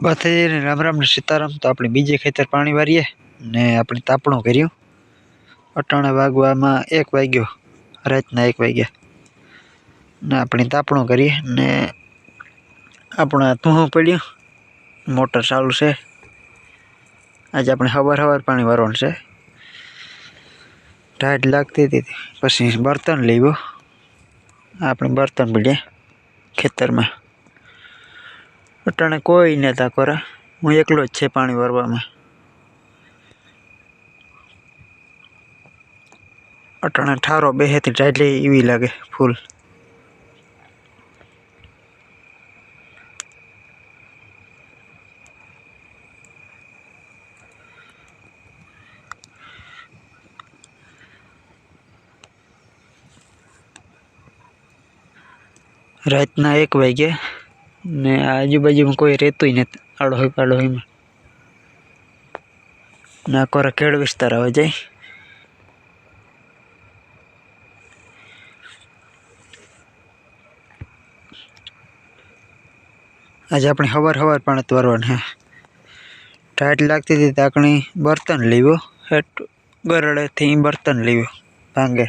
बाथी राम राम ने सीताराम। तो अपने बीजे खेतर पानी वारीए ने अपने तापणो कर्यो। अटाणे वागवा में 1 वाग्यो, रातना 1 वाग्या ने अपने तापणो करीए ने अपना तुहो पड्यो। मोटर चालू से। आज अपने हवार हवार पानी वारवानुं छे। टाइट लागती थी पछी बर्तन लीवो। अपने बर्तन पड्या खेतर में। अटाणे कोई नता करे, हूँ एकलो ज छे पानी भरवा में। अटाणे ठारो बेहे थी टाइटली एवी लागे फूल। रातना 1 वाग्या ने आजूबाजू में कोई रहतुं य नथी आड़ोही पाड़ोही में। ना कोरा खेड़ विस्तार आवे जाय। आज अपने हवार हवार पानी वारवानुं है। टाइट लागती थी ताकणी बर्तन लीवो। गरड़े थी बर्तन लीवो भांगे।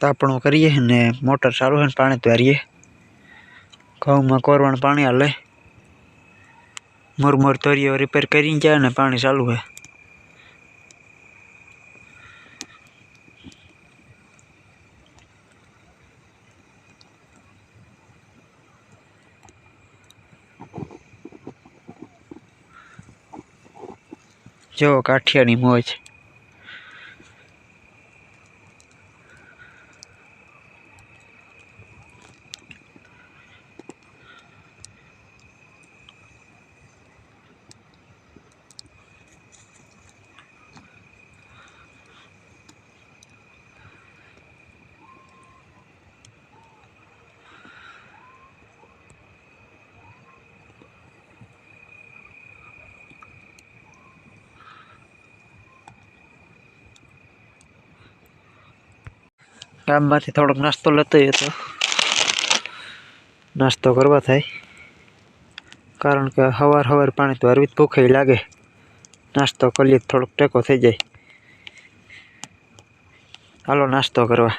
तापणो करिए ने मोटर चालू है पानी वारीए। घऊं में कोरवाण पानी हाले। मुरमुर तोरियो रिपेर करी जाए ने पानी चालू है। जो काठियानी मौज। गाम मांथी थोड़ोक नास्तो लेतो तो नास्तो करवा थाय। कारण के हवार हवार पानी तो वारवी भूखे लागे। नास्तो कर लिए थोड़ोक टेको थई जाय। हालो नास्तो करवा।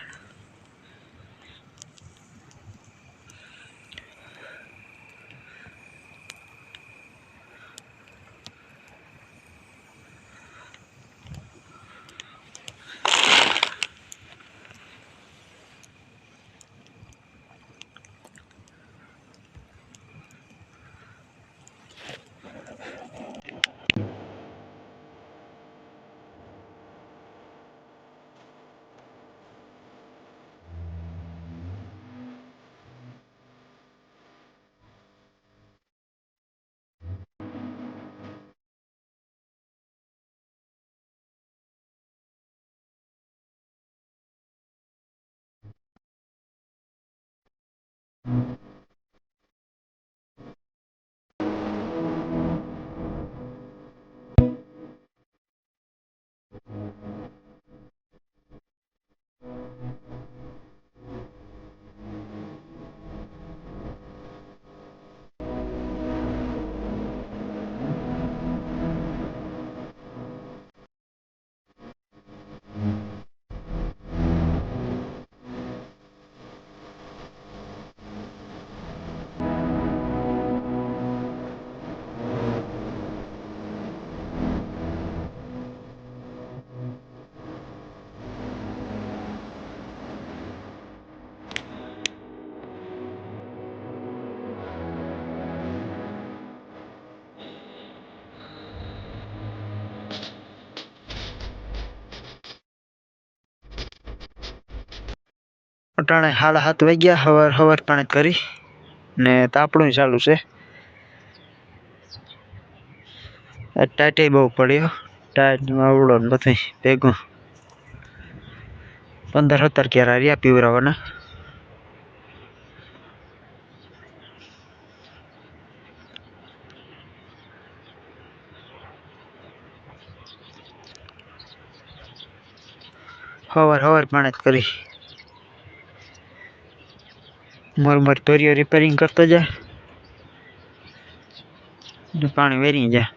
अटाणे 7:30 वाग्या हवार हवार पानी करी ने तापणो चालू से। टाइट बहु पड़ियो। टाइट मावड़ो बथई भेगो 15-17 क्यारा रिया पीवरावाना। હવાર પાણી જ કરી મોર ધોરીઓ રિપેરિંગ કરતો જાય ને પાણી વેરી જાય.